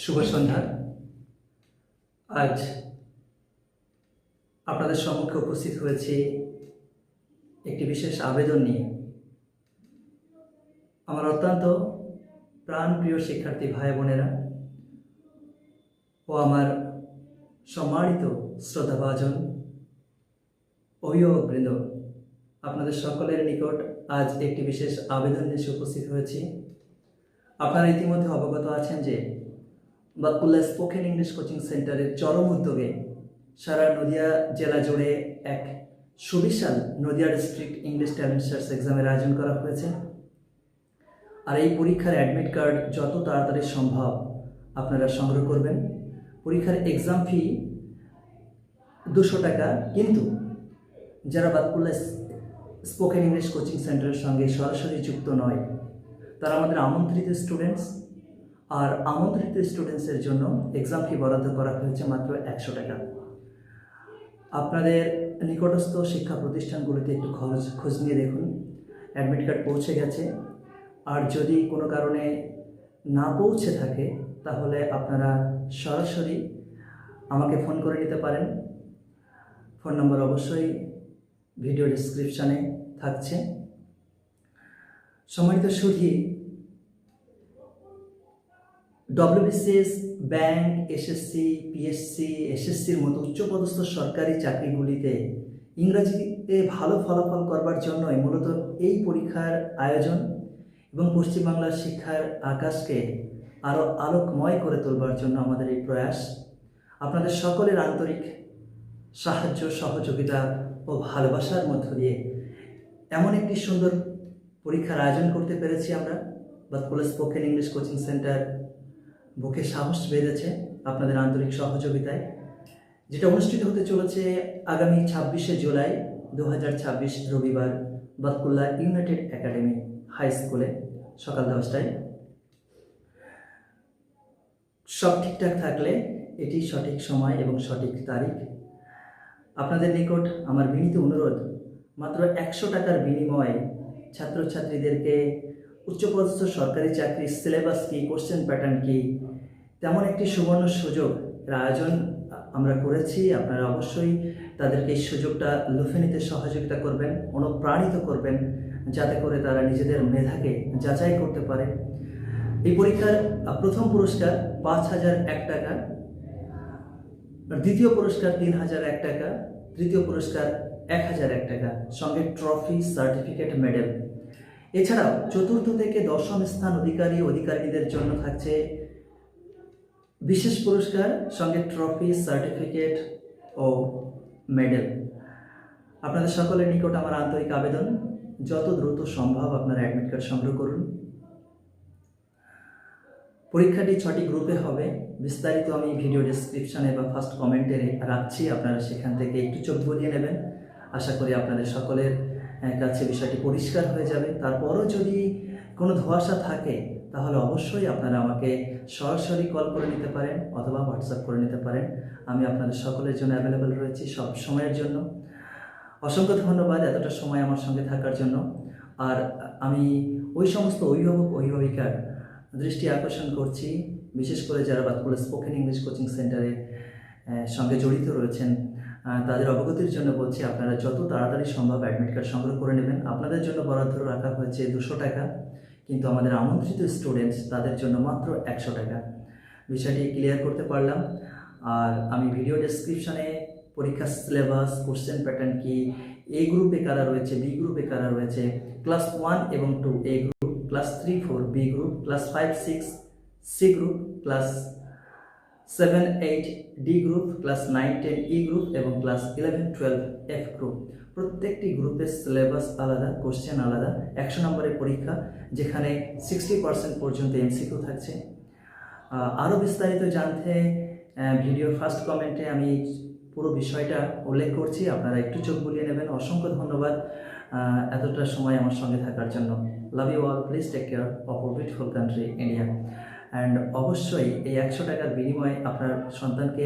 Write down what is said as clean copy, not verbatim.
শুভ সন্ধ্যা। আজ আপনাদের সম্মুখে উপস্থিত হয়েছি একটি বিশেষ আবেদন নিয়ে। আমার অত্যন্ত প্রাণপ্রিয় শিক্ষার্থী ভাই বোনেরা ও আমার সম্মানিত শ্রদ্ধাভাজন অভিভাবকবৃন্দ, আপনাদের সকলের নিকট আজ একটি বিশেষ আবেদন নিয়ে উপস্থিত হয়েছি। আপনারা ইতিমধ্যে অবগত আছেন যে বাতকুল্লা স্পোকেন ইংলিশ কোচিং সেন্টারের চরম উদ্যোগে সারা নদিয়া জেলা জুড়ে এক সুবিশাল Nadia district English talent search এক্সামের আয়োজন করা হয়েছে। আর এই পরীক্ষার অ্যাডমিট কার্ড যত তাড়াতাড়ি সম্ভব আপনারা সংগ্রহ করবেন। পরীক্ষার এক্সাম ফি 200 টাকা, কিন্তু যারা বাতকুল্লা স্পোকেন ইংলিশ কোচিং সেন্টারের সঙ্গে সরাসরি যুক্ত নয় তারা আমাদের আমন্ত্রিত স্টুডেন্টস, আর আমন্ত্রিত স্টুডেন্টসের জন্য এক্সাম ফি বরাদ্দ করা হয়েছে মাত্র 100 টাকা। আপনাদের নিকটস্থ শিক্ষা প্রতিষ্ঠানগুলিতে একটু খোঁজ নিয়ে দেখুন অ্যাডমিট কার্ড পৌঁছে গেছে। আর যদি কোনো কারণে না পৌঁছে থাকে তাহলে আপনারা সরাসরি আমাকে ফোন করে নিতে পারেন। ফোন নম্বর অবশ্যই ভিডিও ডেসক্রিপশানে থাকছে। সম্মানিত সুধী, ডব্লিউবিসিএস, ব্যাংক, এসএসসি, পিএসসি, এসএসসির মতো উচ্চপদস্থ সরকারি চাকরিগুলিতে ইংরাজিতে ভালো ফলাফল করবার জন্যই মূলত এই পরীক্ষার আয়োজন এবং পশ্চিমবাংলার শিক্ষার আকাশকে আরও আলোকময় করে তোলবার জন্য আমাদের এই প্রয়াস। আপনাদের সকলের আন্তরিক সাহায্য, সহযোগিতা ও ভালোবাসার মধ্য দিয়ে এমন একটি সুন্দর পরীক্ষার আয়োজন করতে পেরেছি আমরা। Batkulla spoken English coaching centre বুকে সাহস বেঁধেছে আপনাদের আন্তরিক সহযোগিতায়, যেটা অনুষ্ঠিত হতে চলেছে আগামী 26শে জুলাই 2026 রবিবার বাতকুল্লা ইউনাইটেড একাডেমি হাই স্কুলে সকাল 10টায়। সব ঠিকঠাক থাকলে এটি সঠিক সময় এবং সঠিক তারিখ। আপনাদের নিকট আমার বিনীত অনুরোধ, মাত্র 100 টাকার বিনিময়ে ছাত্রছাত্রীদেরকে উচ্চপদস্থ সরকারি চাকরির সিলেবাস কী, কোশ্চেন প্যাটার্ন কী, তেমন একটি সুবর্ণ সুযোগ আয়োজন আমরা করেছি। আপনারা অবশ্যই তাদেরকে এই সুযোগটা লুফে নিতে সহযোগিতা করবেন, অনুপ্রাণিত করবেন, যাতে করে তারা নিজেদের মেধাকে যাচাই করতে পারে। এই পরীক্ষার প্রথম পুরস্কার 5001 টাকা, দ্বিতীয় পুরস্কার 3001 টাকা, তৃতীয় পুরস্কার 1001 টাকা, সঙ্গে ট্রফি, সার্টিফিকেট, মেডেল। এছাড়াও চতুর্থ থেকে দশম স্থান অধিকারীদের জন্য থাকছে বিশেষ পুরস্কার, সঙ্গে ট্রফি, সার্টিফিকেট ও মেডেল। আপনাদের সকলের নিকট আমার আন্তরিক আবেদন, যত দ্রুত সম্ভব আপনারা অ্যাডমিট কার্ড সংগ্রহ করুন। পরীক্ষাটি 6টি গ্রুপে হবে। বিস্তারিত আমি ভিডিও ডেসক্রিপশানে বা ফার্স্ট কমেন্টে রাখছি, আপনারা সেখান থেকে একটু চোখ বুলিয়ে নেবেন। আশা করি আপনাদের সকলের কাছে বিষয়টি পরিষ্কার হয়ে যাবে। তারপরও যদি কোনো ধোঁয়াশা থাকে তাহলে অবশ্যই আপনারা আমাকে সরাসরি কল করে নিতে পারেন অথবা হোয়াটসঅ্যাপ করে নিতে পারেন। আমি আপনাদের সকলের জন্য অ্যাভেলেবেল রয়েছি সব সময়ের জন্য। অসংখ্য ধন্যবাদ এতটা সময় আমার সঙ্গে থাকার জন্য। আর আমি ওই সমস্ত অভিভাবিকার দৃষ্টি আকর্ষণ করছি, বিশেষ করে যারা বাতকুল্লা স্পোকেন ইংলিশ কোচিং সেন্টারের সঙ্গে জড়িত রয়েছেন তাদের অবগতির জন্য বলছি, আপনারা যত তাড়াতাড়ি সম্ভব অ্যাডমিট কার্ড সংগ্রহ করে নেবেন। আপনাদের জন্য বরাদ্দ রাখা হয়েছে 200 টাকা, কিন্তু আমাদের আমন্ত্রিত স্টুডেন্টস তাদের জন্য মাত্র 100 টাকা। বিষয়টি ক্লিয়ার করতে পারলাম। আর আমি ভিডিও ডেসক্রিপশানে পরীক্ষার সিলেবাস, কোশ্চেন প্যাটার্ন কি, এ গ্রুপে কারা রয়েছে, বি গ্রুপে কারা রয়েছে, ক্লাস 1 এবং 2 A group, class 3, 4 B group, class 5, 6 C group, class 7, 8 D group, class 9, 10 E group এবং ক্লাস 11, 12 এফ গ্রুপ। প্রত্যেকটি গ্রুপের সিলেবাস আলাদা, কোশ্চেন আলাদা। 100 নম্বরের পরীক্ষা, যেখানে 60% পর্যন্ত এমসিকিউ থাকছে। আরও বিস্তারিত জানতে ভিডিও ফার্স্ট কমেন্টে আমি পুরো বিষয়টা উল্লেখ করছি, আপনারা একটু চোখ বুলিয়ে নেবেন। অসংখ্য ধন্যবাদ এতটা সময় আমার সঙ্গে থাকার জন্য। Love you all, please take care of our beautiful country India. And অবশ্যই এই 100 টাকার বিনিময়ে আপনার সন্তানকে